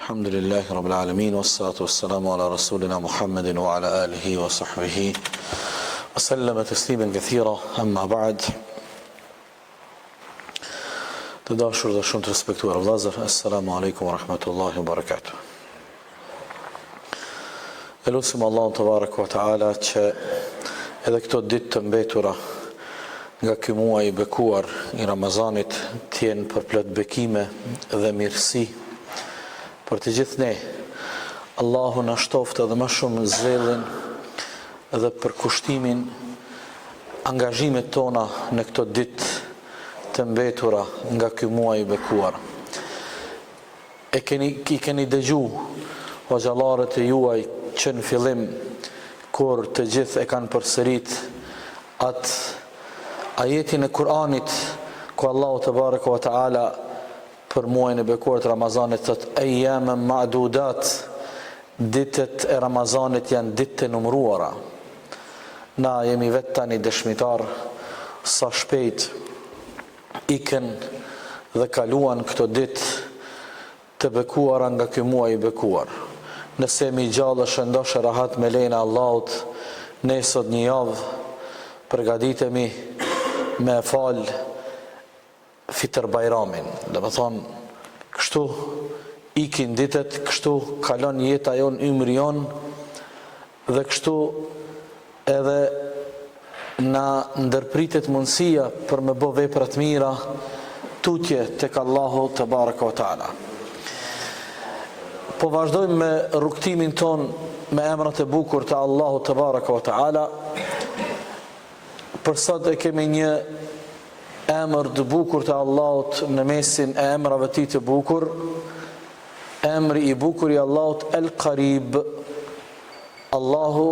Alhamdulillahi Rabbil Alamin, wassalatu wassalamu ala rasulina Muhammedin wa ala alihi wa sahbihi wa sallama tasliman kathira, amma ba'd. Të dashur dhe shumë të respektuar vëllezër, assalamu alaikum wa rahmatullahi wa barakatuh. Elusim Allahun tebaraka wa taala që edhe këto ditë të mbetura nga ky muaj i bekuar i Ramazanit të jenë për plot bekime dhe mirësi për të gjithë ne. Allahu na shtoftë edhe më shumë zellin dhe për kushtimin angazhimet tona në këto ditë të mbetura nga ky muaj i bekuar. I keni dëgju o xhallarët e juaj që në fillim kur të gjithë e kanë përsërit atë ajetin e Kur'anit ku Allahu tebaraka wa taala për muajin e bekuar të Ramazanit thot ayyaman ma'dudat, ditët e Ramazanit janë ditë të numëruara. Na jemi vetë tani dëshmitar sa shpejt ikën dhe kaluan këto ditë të bekuara nga ky muaj i bekuar. Nëse jemi gjallë shëndoshë rahat me lejnë Allahut, ne sot një javë përgatitemi me fal Fitr Bajramin. Dhe më thonë, kështu ikin ditët, kështu kalon jeta jon, ymri jon, dhe kështu edhe na ndërpritet mundësia për me bë vepra të mira, tutje tek Allahu te baraka wa taala. Po vazhdojmë me rrugtimin ton me emrat e bukur të Allahu te baraka wa taala. Për sot e kemi një emër të bukur të Allahut në mesin e emrave të tij të bukur. Emri i bukur i Allahut El Qarib. Allahu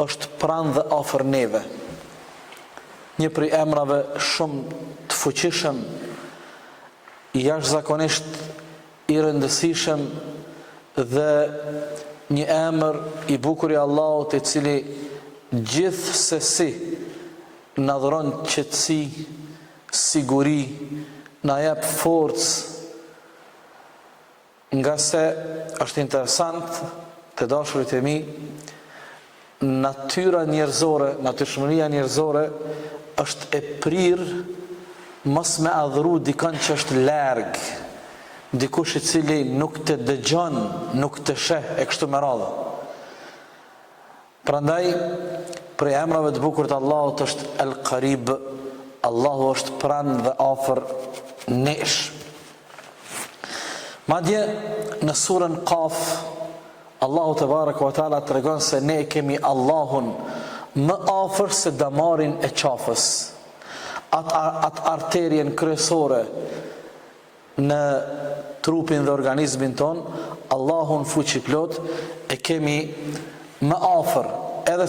është pranë dhe afër neve. Një prej emrave shumë të fuqishëm, jashtëzakonisht i rëndësishëm dhe një emër i bukur i Allahut i cili gjithsesi na dhuron qetësi, siguri, na jep forcë, nga se është interesant të dashurit e mi, natyra njerëzore, natyrshmëria njerëzore është e prirë mos me adhuru dikon që është larg, dikush i cili nuk të dëgjon, nuk të sheh e kështu me radhë. Prandaj prej emrave të bukur të Allahut është El Qarib. Allahu është pranë dhe afër nesh. Madje në surën Qaf Allahu tebaraka wa taala tregon se ne kemi Allahun më afër se damarin e qafës. Atë arterien kryesore në trupin dhe organizmin ton, Allahun fuqiplot e kemi më afër edhe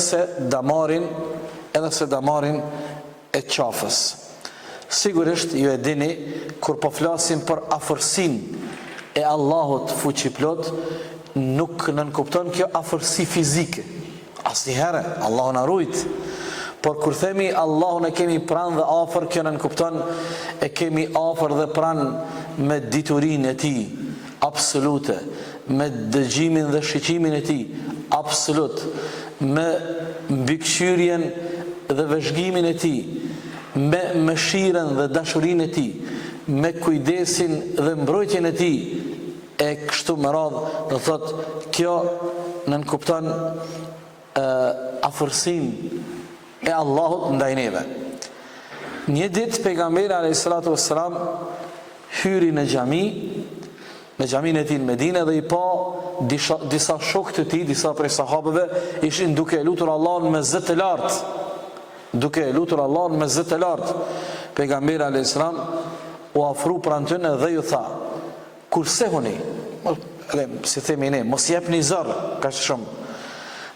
se damarin e qafës. Sigurisht ju e dini, kur po flasim për afërsinë e Allahut fuqiplot, nuk nënkupton kjo afërsi fizike. Asnjëherë, Allahu na rujt. Por kur themi Allahun e kemi pranë dhe afër, kjo nënkupton e kemi afër dhe pranë me diturinë e tij absolute, me dëgjimin dhe shiqimin e tij absolut, me mbikëqyrjen dhe vëzhgimin e tij, me mëshirën dhe dashurinë e tij, me kujdesin dhe mbrojtjen e tij, e kështu me radhë, do thot kjo nënkupton afërsinë e Allahut ndaj neve. Një ditë pejgamberi alayhis salatu wassalam hyri në xhaminë e tij në Medinë dhe i pa disa shokë të tij, disa prej sahabëve ishin duke lutur Allahun me zë të lartë. Pejgamberi alayhis salam u afru pranë tyre dhe ju tha: "Kurse huni, si themi ne, mos jepni zor kaq shumë,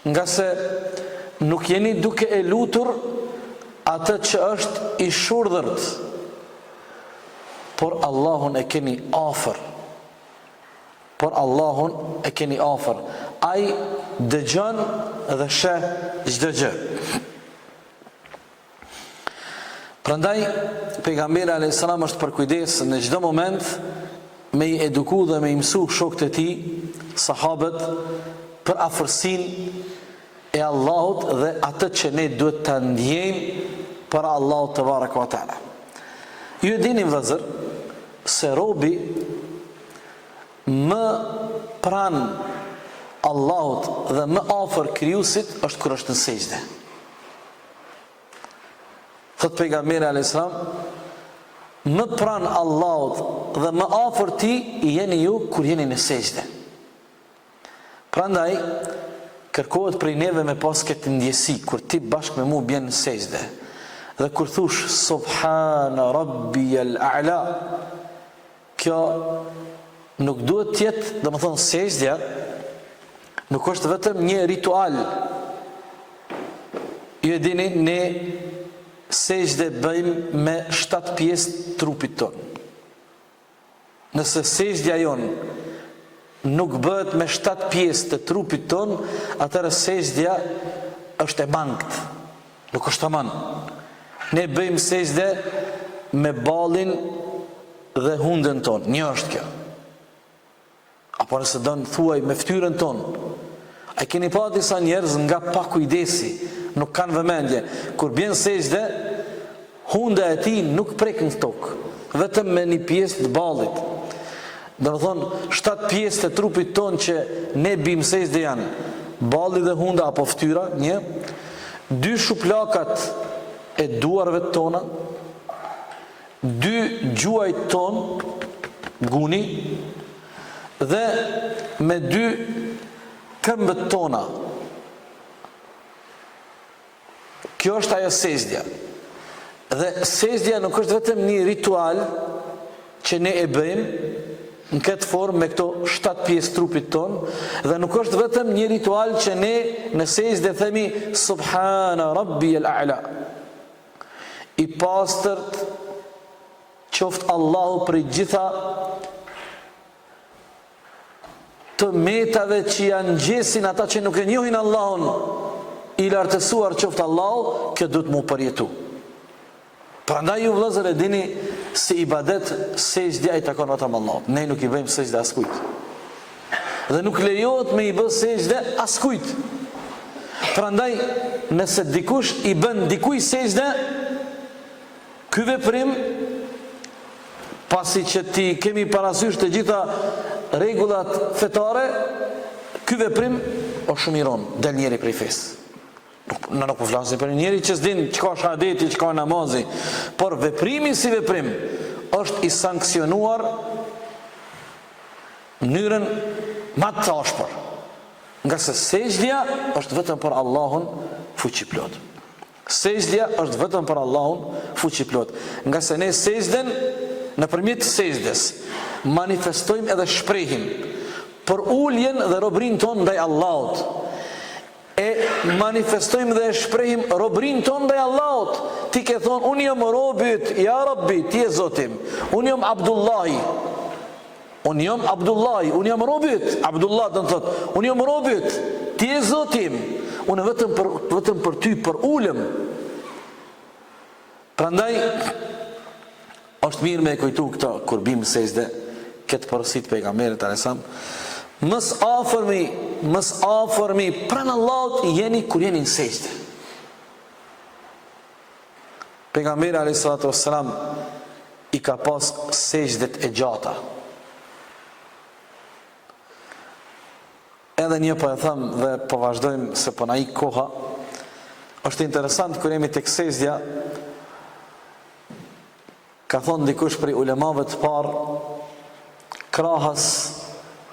nga se nuk jeni duke e lutur atë që është i shurdhërt, por Allahun e keni afër. Ai dëgjon dhe sheh çdo gjë." Prandaj pejgamberi alayhis salam është për kujdes në çdo moment me i eduku dhe me i mësu shokët e tij, sahabët, për afërsinë e Allahut dhe atë që ne duhet ta ndjejmë për Allahut te baraka wa taala. Ju e dini vëllezër se robi më pranë Allahut dhe më afër krijuesit është kur është në sejdë. Thot pejgamberi alayhis salam, më pranë Allahut dhe më afër tij jeni ju kur jeni në sejdë. Prandaj kërkohet prej neve me pas këtë ndjesi kur ti bashkë me mu bjen në sejdë. Dhe kur thush Subhana Rabbiyal A'la, kjo nuk duhet të jetë, domethënë sejdja nuk është vetëm një ritual. Ju e dini, ne sejdë bëjmë me 7 pjesë të trupit ton. Nëse sejdja jon nuk bëhet me 7 pjesë të trupit ton, atëherë sejdja është e mangët, nuk është tamam. Ne bëjmë sejdë me ballin dhe hundën ton, një është kjo. Apo nëse do në thuaj me fytyrën ton. A keni pa disa njerëz nga pa kujdesi, nuk kanë vëmendje, kur bjen sejdë, hunda e tij nuk prek në tokë, vetëm me një pjesë të ballit. Do të thonë 7 pjesë të trupit ton që ne bëjmë sejdë janë balli dhe hunda apo fytyra, një, 2 shuplakat e duarve tona, 2 gjuajt ton, guni, dhe me 2 këmbët tona. Kjo është ajo sejdja. Dhe sejdja nuk është vetëm një ritual që ne e bëjmë në këtë formë me këto 7 pjesë trupit ton, dhe nuk është vetëm një ritual që ne në sejdë themi Subhana Rabbiyal A'la. I pastërt qoftë Allahu për gjitha të metave që janë gjesin ata që nuk e njohin Allahun, i lartësuar qoftë Allahu, kjo duhet mu përjetu. Prandaj ju vëllezër e dini se ibadet sejdja i takon vetëm Allahut. Ne nuk i bëjmë sejdë askujt. Dhe nuk lejohet me i bë sejdë askujt. Prandaj nëse dikush i bën dikuj sejdë, ky veprim, pasi që ti kemi parasysh të gjitha rregullat fetare, ky veprim o shumiron, del njeri prej fesë. Në nuk po flasim për njeri që s'din çka shahadeti, çka namazi, por veprimi si veprim është i sankcionuar në mënyrën më të ashpër. Nga se sejdja është vetëm për Allahun fuqiplot. Sejdja është vetëm për Allahun fuqiplot. Nga se ne sejdën nëpërmjet sejdës manifestojmë edhe shprehim për uljen dhe robërinë tonë ndaj Allahut. E manifestojmë dhe shprehim robërinë tonë ndaj Allahut. Ti ke thonë, unë jam robit, ja Rabbi, ti je Zotim. Unë jam Abdullahi. Unë jam Abdullahi, unë jam robit. Abdullah do të thotë, unë jam robit, ti je Zotim. Unë vetëm për ty, për ulëm. Prandaj është mirë me e kujtu këta kur bim sejdë, këtë porositë pejgamberit alayhisalam. Mës afërmi pranë Allahut jeni kur jeni në sejdë. Pejgamberi alayhis salatu wassalam i ka pas sejdët e gjata. Edhe një po e them dhe po vazhdojmë se po na ik koha. Është interesant kur jemi tek sejdja. Ka thonë dikush prej ulemave të parë, krahas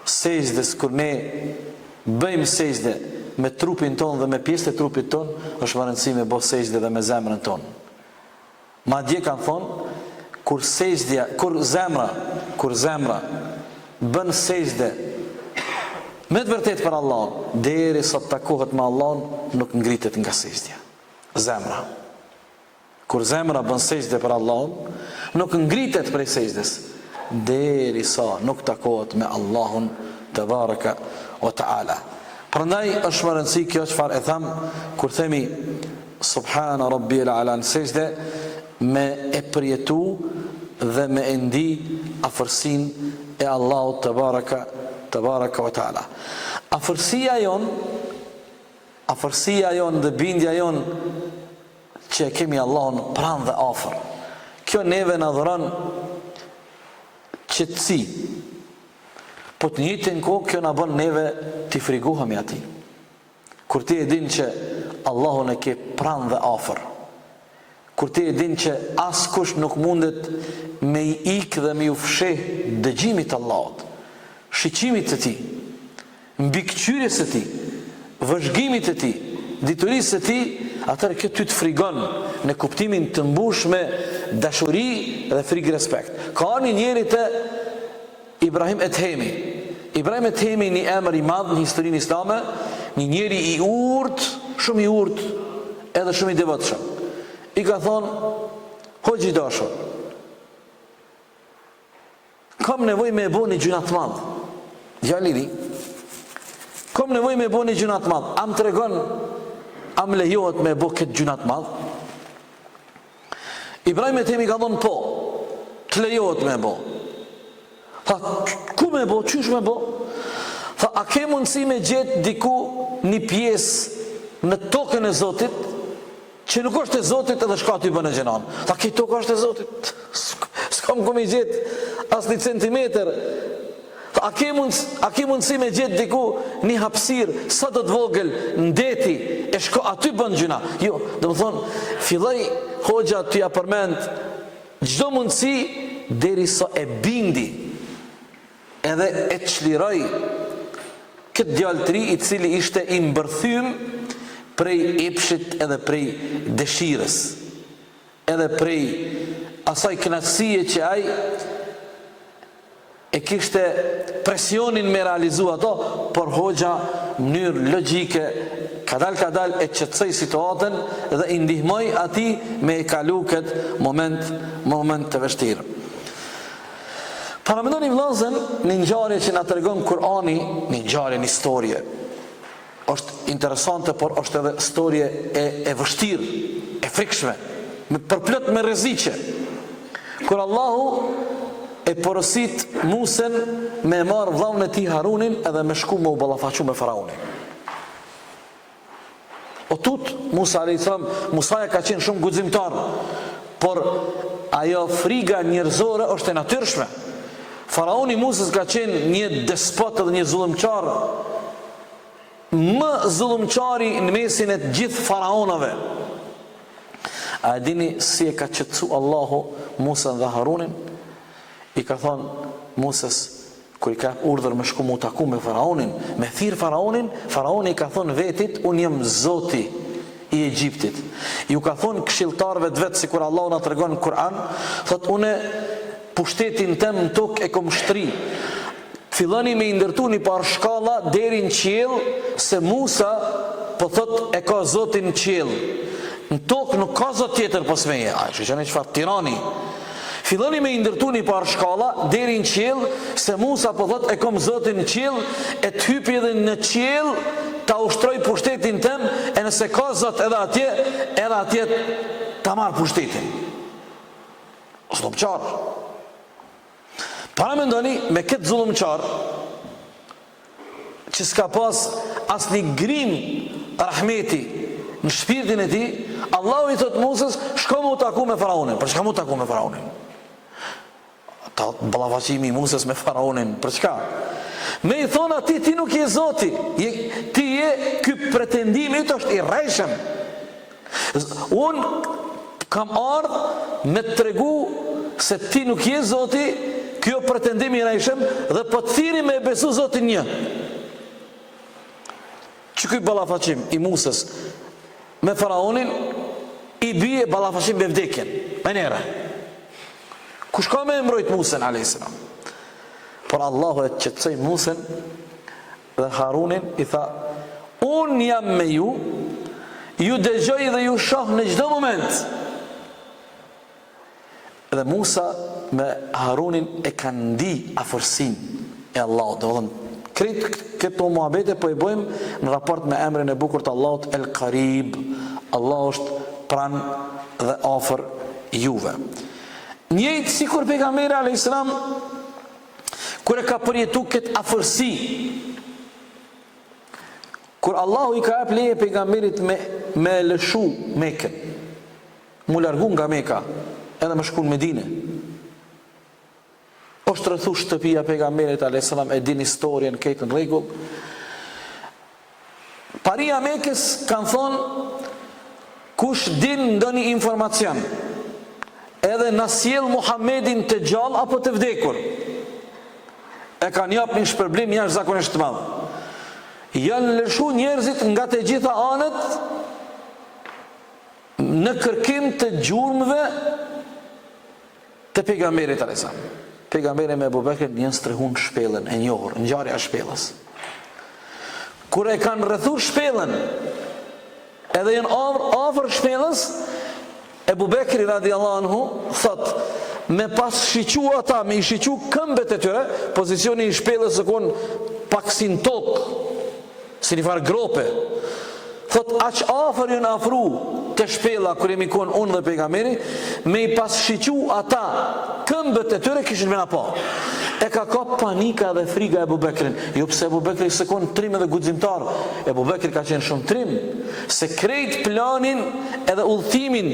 sejdës, kur ne bëjmë sejdë me trupin ton dhe me pjesët e trupit ton, është më rëndësi me bëj sejdë dhe me zemrën ton. Madje kanë thonë, kur zemra bën sejdë me të vërtet për Allahun, derisa të takohet me Allahun, nuk ngritet nga sejdja. Zemra. Kur zemra bën sejdë për Allahun, nuk ngritet prej sejdës, derisa nuk takohet me Allahun te baraka wa taala. Prandaj është më rëndësi kjo çfarë e them kur themi Subhana Rabbiyal A'la në sejdë, me e përjetu dhe me e ndi afërsinë e Allahut te baraka wa taala. Afërsia jon dhe bindja jon që kemi Allahun pranë dhe afër. Kjo neve na dhuron qetësi. Po të njëjtën kohë kjo na bën neve të friguhemi atij. Kur ti e din që Allahun e ke pranë dhe afër. Kur ti e din që askush nuk mundet me I ikë dhe me ju fsheh dëgjimit të Allahut, shiqimit të tij, mbikëqyrjes së tij, vëzhgimit të tij, diturisë së tij, atëherë kjo ty të frigon në kuptimin të mbush me dashuri dhe frikë respekt. Ka një njeri të Ibrahim Ethemi. Ibrahim Ethemi një emër I madh në historinë islame, një njeri I urtë, shumë I urtë, edhe shumë I devotshëm. I ka thonë, hoxhi dashur, kam nevojë me e bo një gjuna të madh. Djali I ri, kam nevojë me e bo një gjuna të madh. Am tregon, am lejohet me e bo këtë gjuna të madh? Ibrahim Ethemi ka thonë po, të lejohet me e bo. Tha, ku me bo, qysh me bo? Tha, a ke mundësi me gjetë diku një pjesë në tokën e Zotit, që nuk është e Zotit edhe shka ty bën e gjenan. Tha, ki tokë është e Zotit, s'kam ku me gjetë as një centimeter. Tha, a ke mundësi me gjetë diku një hapësirë, sa do të vogël, ndeti, e shka aty bën gjuna. Jo, dhe më thonë, filloj hoxha t'ja përmend çdo mundësi deri sa e bindi edhe e çliroj këtë djalë të ri I cili ishte I mbërthym prej epshit edhe prej dëshirës, edhe prej asaj kënaqësie që ai e kishte presionin me realizu ato, por hoxha në mënyrë logjike kadal e qetësoi situatën dhe I ndihmoi atij me e kalu këtë moment të vështirë. Paramendoni vëllezër, një ngjarje që na tregon Kurani, një ngjarje, një historie. Është interesante, por është edhe historie e vështirë, e frikshme, përplot me rreziqe. Kur Allahu e porosit Musen me marrë vllahun e tij Harunin edhe me shku me u ballafaqu me Faraunin. O tut, Musa a.s. Musaja ka qenë shumë guximtar, por ajo friga njerëzore është e natyrshme. Faraoni Musës ka qenë një despot dhe një zullumqar, më zullumqari në mesin e të gjithë faraonave. A e dini si e ka qetësu Allahu Musën dhe Harunin? I ka thonë Musës, kur I ka urdhër me shku mu taku me Faraonin, me thirr Faraonin, Faraoni I ka thonë vetit, unë jam Zoti I Egjiptit. Ju ka thonë këshilltarëve të vetë, si kur Allahu na tregon në Kur'an, thotë une pushtetin tem në tokë e kom shtri. Filloni me I ndërtu një par shkalla deri në qiell, se Musa po thot e ka Zotin në qiell. Në tokë nuk ka Zot tjetër pas meje. Ai shqeni çfarë tirani. Filloni me I ndërtu një par shkalla deri në qiell, se Musa po thot e kom Zotin në qiell, e të hypi edhe në qiell, ta ushtroj pushtetin tem, e nëse ka Zot edhe atje ta marr pushtetin. Zullumqar. Para mendoni me këtë zullumqar që s'ka pas asnjë grim rahmeti në shpirtin e tij, Allahu I thot Musës, shko mu taku me Faraonin. Për çka mu taku me Faraonin? Ta ballafaqimi I Musës me Faraonin, për çka? Me I thon atij, ti nuk je Zoti, ti je, ky pretendimi yt është I rrejshëm. Unë kam ardhur me të tregu se ti nuk je Zoti, kjo pretendimi I rrejshëm, dhe po të thiri me besu Zotin një. Që ky ballafaqim I Musës me Faraonin I bie ballafaqim me vdekjen, me nere. Kush ka me mbrojt Musën a.s. Por Allahu e qetësoi Musën dhe Harunin, I tha, unë jam me ju dëgjoj dhe ju shoh në çdo moment. Dhe Musa me Harunin e kanë ndi afërsinë e Allahut. Domethënë, këtë muhabete po I bëjmë në raport me emrin e bukur të Allahut El Qarib. Allah është pranë dhe afër juve. Njëjtë sikur pejgamberi alayhis salam kur e ka përjetu këtë afërsi, kur Allahu i ka jep leje pejgamberit me lëshu Mekën, mu largu nga Meka, edhe me shku në Medine. është rrethu shtëpia pejgamberit a.s. e din historien këtë në rregull. Paria Mekës kanë thonë, kush din ndonjë informacion, edhe na sjell Muhammedin të gjallë apo të vdekur, e kanë jap një shpërblim jashtëzakonisht të madh. Janë lëshu njerëzit nga të gjitha anët në kërkim të gjurmëve të pejgamberit a.s. Pejgamberi me Abu Bekrin janë strehun shpellën e njohur, ngjarja e shpellës. Kur e kanë rrethur shpellën, edhe janë afër shpellës, Abu Bekri radiallahu anhu thot, me pas shiqu ata, me i shiqu këmbët e tyre, pozicioni i shpellës së kon pak si në tokë, si një farë grope. Thot, aq afër janë afru të shpella kur jemi kon unë dhe pejgamberi, me i pas shiqu ata këmbët e tyre kishin me na pa. E ka panika dhe friga e Abu Bekrin. Jo pse Abu Bekri se kon trim edhe guximtar. Abu Bekri ka qenë shumë trim, se krejt planin edhe udhëtimin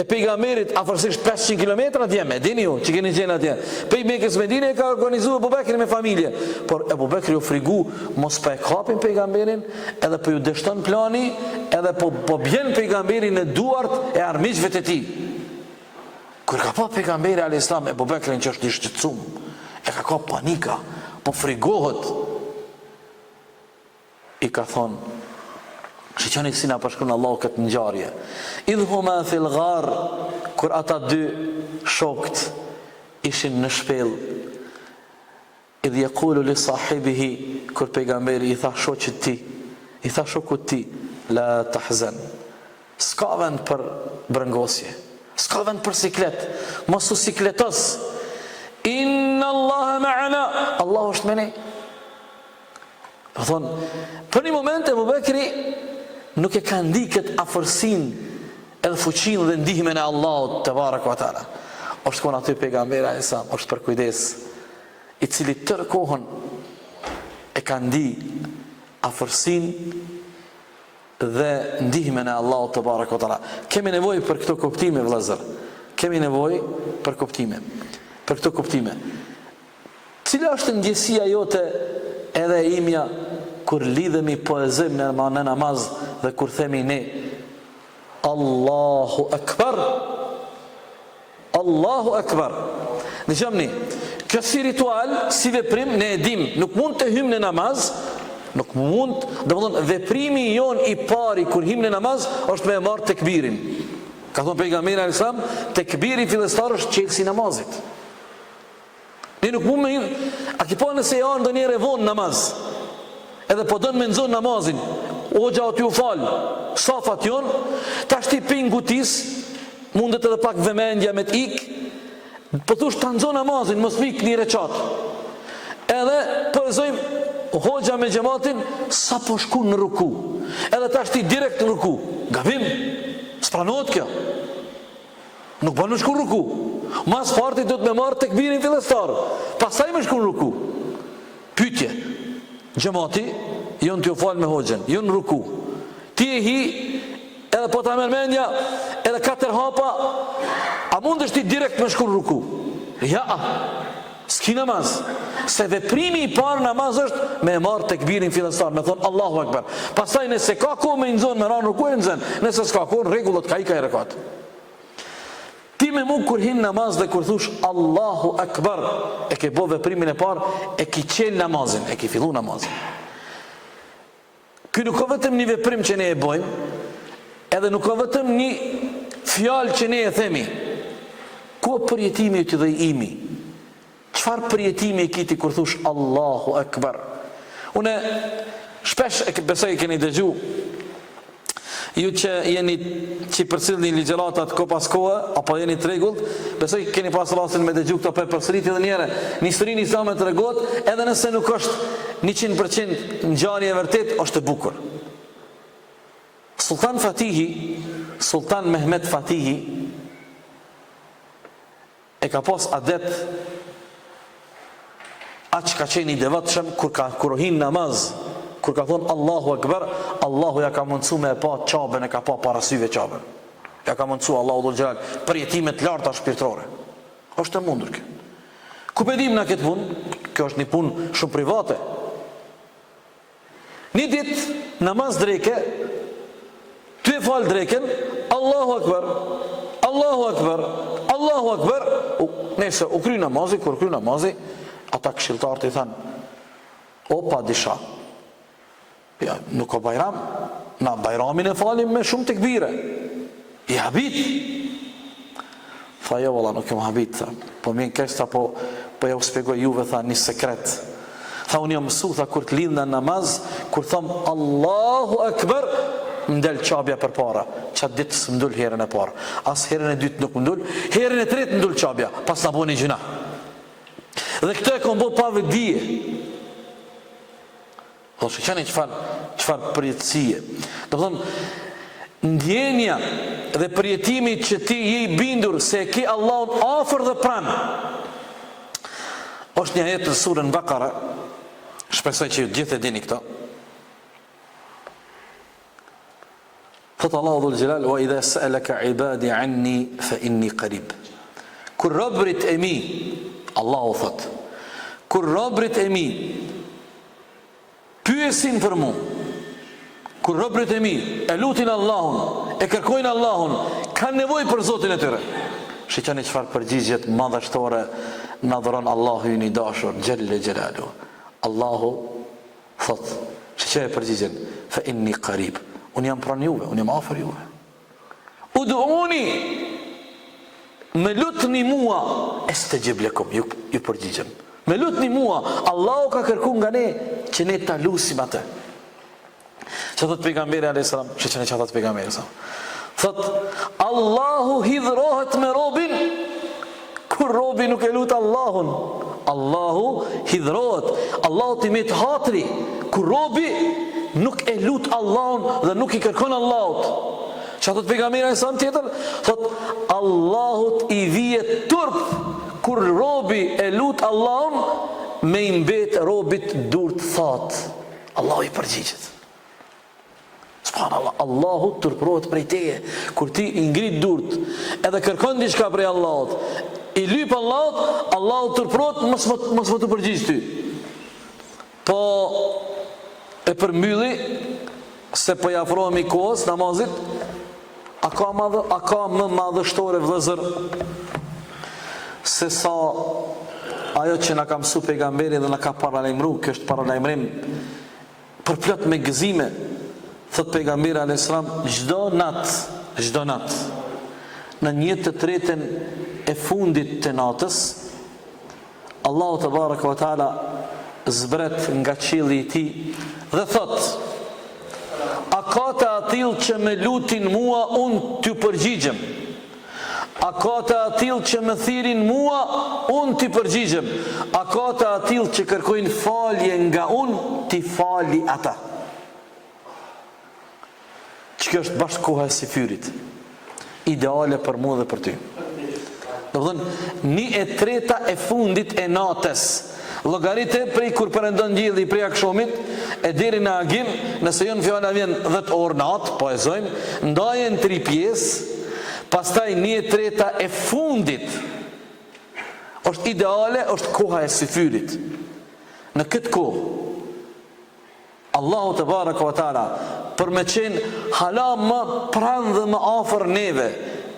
e pejgamberit afërsisht 500 km atje, me dini ju që keni qenë atje. Pej Mekës Medine e ka organizuar Abu Bekri me familje. Por Abu Bekri u frigu mos pa e kapin pejgamberin, edhe po ju dështon plani, edhe po bjen pejgamberi në duart e armiqve të tij. Kur ka pa pejgamberi a.s. Abu Bekrin që është i shqetësum, e ka panika, po frigohet. I ka thonë, shiqoni si na përshkruan Allahu këtë ngjarje. Idhuma fil ghar, kur ata dy shokët ishin në shpellë, idh yaqulu li sahibihi, kur pejgamberi i tha shoqit ti, i tha shokut ti, la tahzan, s'ka vend për brëngosje, s'ka vend për siklet, mos u sikletos, inna Allaha ma'ana, Allahu është me ne. Do thonë, për një moment Abu Bekri nuk e ka ndi këtë afërsin edhe fuqin dhe ndihmen e Allahut te baraka wa taala. Është kon aty pejgamberi a.s. është për kujdes, i cili tërë kohën e ka ndi afërsin dhe ndihmen e Allahut te baraka wa taala. Kemi nevojë për këto kuptime, vëllezër. Kemi nevojë për kuptime. Për këto kuptime. Cila është ndjesia jote edhe imja kur lidhemi poezim në namaz dhe kur themi ne Allahu Akbar, Allahu Akbar. Në gjamni, kjo si ritual, si veprim, ne edhim, nuk mund të hymë në namaz, nuk mund, dhe më thonë, veprimi jon i pari kur hymë në namaz, është me marë tekbirin. Ka thonë pejgamberi a.s. Tekbiri fillestar është qelsi namazit. Ne nuk mund me hymë, a ki po nëse janë do njëre vonë namaz, edhe po dënë me nëzonë namazin, o gjatë ju falë, safat jonë, ta shti pingutis, mundet edhe pak vëmendja me t'ik, po thush të nëzonë namazin, mos mik një reqatë. Edhe përëzojmë, hoxha me gjematin, sa po shku në ruku, edhe ta shti direkt në ruku, gabim, s'pranohet kjo, nuk banë me shku në ruku, mas parti do të me marë tekbirin fillestar, pasaj me shku në ruku. Pytje, gjemati, jonë t'ju falë me hoxhen, jonë në ruku, ti e hi, edhe po ta mërmendja, edhe 4 hapa, a mund është ti direkt me shku në ruku? Ja, s'ki namaz, se veprimi i parë namaz është me marë tekbirin fillestar, me thonë Allahu Akbar. Pasaj nëse ka ko me nëzonë, me ranë ruku e nëzën, nëse s'ka ko në regullot ka i ka i rekat. Ti me mu kur hin namaz dhe kur thush Allahu Akbar, e ke bo veprimin e parë, e ki qel namazin, e ki fillu namazin. Ky nuk ka vetëm një veprim që ne e bojmë, edhe nuk ka vetëm një fjalë që ne e themi. Ku përjetimi të dhe imi? Qfar përjetimi e kiti kur thush Allahu Akbar? Une shpesh e besoj keni dëgju, ju që jeni që përcil një ligjeratat ko pas kohë, apo jeni të regullt, besoj keni pas rasin me dëgju këto për përsëriti dhe njere. Një historin islame të regot, edhe nëse nuk është 100% në gjari e vërtet, është e bukur. Sultan Fatihi, Sultan Mehmet Fatihi, e ka pas adet aq ka qenë i devotshëm kur hin namaz, kur ka thonë Allahu Akbar, Allahu ja ka mundsu me pa çabën, e ka pa parasyve çabën. Ja ka mundsu Allahu dhul xhelal për jetime të larta shpirtërore. Është e mundur kjo. Ku pe dim na këtë punë? Kjo është një punë shumë private. Një ditë namaz dreke, ty e fal dreken, Allahu Akbar, Allahu Akbar, Allahu Akbar. Nëse u kry namazi, kur kry namazi, ata këshilltarët i thanë, o pa disha, ja, nuk o bajram, na bajramin e falim me shumë tekbire, i habit. Tha jo valla, nuk jam habit, tha. Po mjen kesta, po ja u spjegoj juve, tha, një sekret. Tha unë jam mësu, tha, kur të lidh në namaz, kur thom Allahu Akbar, mdel qabja për para. Qatë ditë së mdull herën e para. As herën e dytë nuk mdull, herën e tretë mdull qabja, pas në boni gjuna. Dhe këto e kom bo pa vëdije. Do që qeni qëfar përjetësie. Do thonë, ndjenja dhe përjetimi që ti je i bindur se ki Allahun afër dhe pranë. Është një ajet të surën Bakara, shpresoj që ju gjithë e dini këto. Thot Allahu dhul xhelal, wa idha sa'alaka ibadi anni fa inni qarib. Kur robrit e mi, Allahu thot, kur robrit e mi pyesin për mu, kur robrit e mi e lutin Allahun, e kërkojnë Allahun, kanë nevojë për Zotin e tyre. Shikoni çfarë përgjigjet madhështore na dhuron Allahu i dashur xhelle xhelalu. Allahu thot, shikoj përgjigjen, fa inni qarib. Unë jam pranë juve, unë jam afër juve. Ud'uni, me lutni mua, estajib lakum, ju përgjigjem. Me lutni mua, Allahu ka kërku nga ne që ne ta lusim atë. Që thot pejgamberi alayhis salam, që ne thot pejgamberi alayhis salam. Thot Allahu hidhrohet me robin kur robi nuk e lut Allahun. Allahu hidhrohet, Allahu ti me të hatri kur robi nuk e lut Allahun dhe nuk i kërkon Allahut. Që thot pejgamberi alayhis salam tjetër, thot Allahut i vihet turp kur robi e lut Allahun me i mbet robit durt thot. Allahu i përgjigjet. Subhanallah, Allahu turprohet prej teje. Kur ti i ngrit durt edhe kërkon diçka prej Allahut, i lyp Allahut, Allahu turprohet mos më të përgjigj ty. Po e përmbylli se po ja afrohemi kohës namazit, a ka më madhështore vëllezër se sa ajo që na ka mësuar pejgamberi dhe na ka paralajmëruar. Kjo është paralajmërim për plot me gëzime. Thot pejgamberi alayhis salam, çdo nat në 1/3 e fundit të natës Allahu te baraka ve taala zbret nga qielli i tij dhe thot: a ka të atill që me lutin mua unë t'ju përgjigjem? A ka të atill që me thirin mua unë t'i përgjigjem? A ka të atill që kërkojnë falje nga unë t'i fali ata? Që kjo është bashkë koha e syfyrit, ideale për mua dhe për ty. Do të thënë 1/3 e fundit e natës, llogaritë prej kur perëndon dielli prej akşomit e deri në agim, nëse jon fjala vjen 10 orë natë, po e zojmë, ndajen 3 pjesë, pastaj 1/3 e fundit është ideale, është koha e syfyrit. Në këtë kohë Allahu te baraka ve taala për me qenë hala më pranë dhe më afër neve,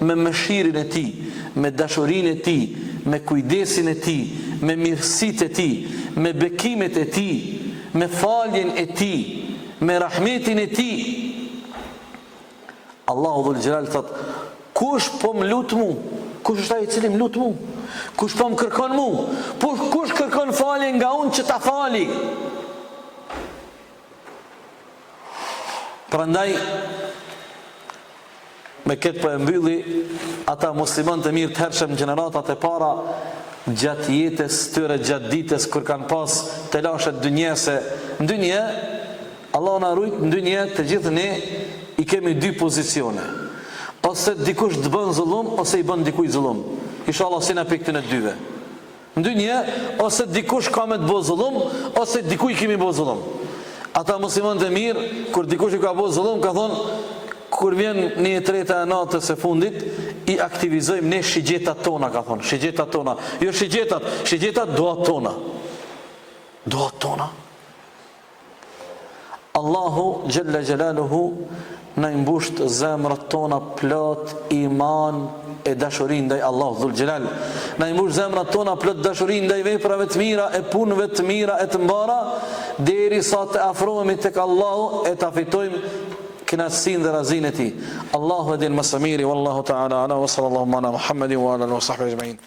me mëshirin e tij, me dashurinë e tij, me kujdesin e tij, me mirësitë e tij, me bekimet e tij, me faljen e tij, me rahmetin e tij. Allahu dhul xhelal thot: kush po më lut mu? Kush është ai i cili më lut mu? Kush po më kërkon mu? Kush kërkon falje nga unë që ta fali? Prandaj me këtë po e mbylli ata musliman të mirë të hershëm gjeneratat e para gjatë jetës tyre, gjatë ditës kur kanë pas të lashet dynjese. Në dynje, Allah na rujt, në dynje të gjithë ne i kemi 2 pozicione. Ose dikush të bën zullum, ose i bën dikuj zullum. Inshallah si na pikë të në dyve. Ndonjë ose dikush ka me të bëjë zullum, ose dikuj kemi bëjë zullum. Ata muslimanët e mirë, kur dikush i ka bëjë zullum, ka thonë, kur vjen një treta e natës e fundit, i aktivizojmë ne shigjetat tona, ka thonë, shigjetat tona. Jo shigjetat doat tona. Doat tona. Allahu Gjelle Gjelaluhu në imbusht zemrat tona plot iman e dashurin ndaj Allahu Dhul Gjelal. Në imbusht zemrat tona plot dashurin ndaj veprave të mira, e punëve të mira, e të mbara, deri sa të afrohemi tek Allahu e të fitojmë kënaqësinë dhe razinë e tij. Allahu e din më së miri, wallahu ta'ala ala wa sallallahu ala Muhammedin wa ala alihi wa sahbihi ajma'in.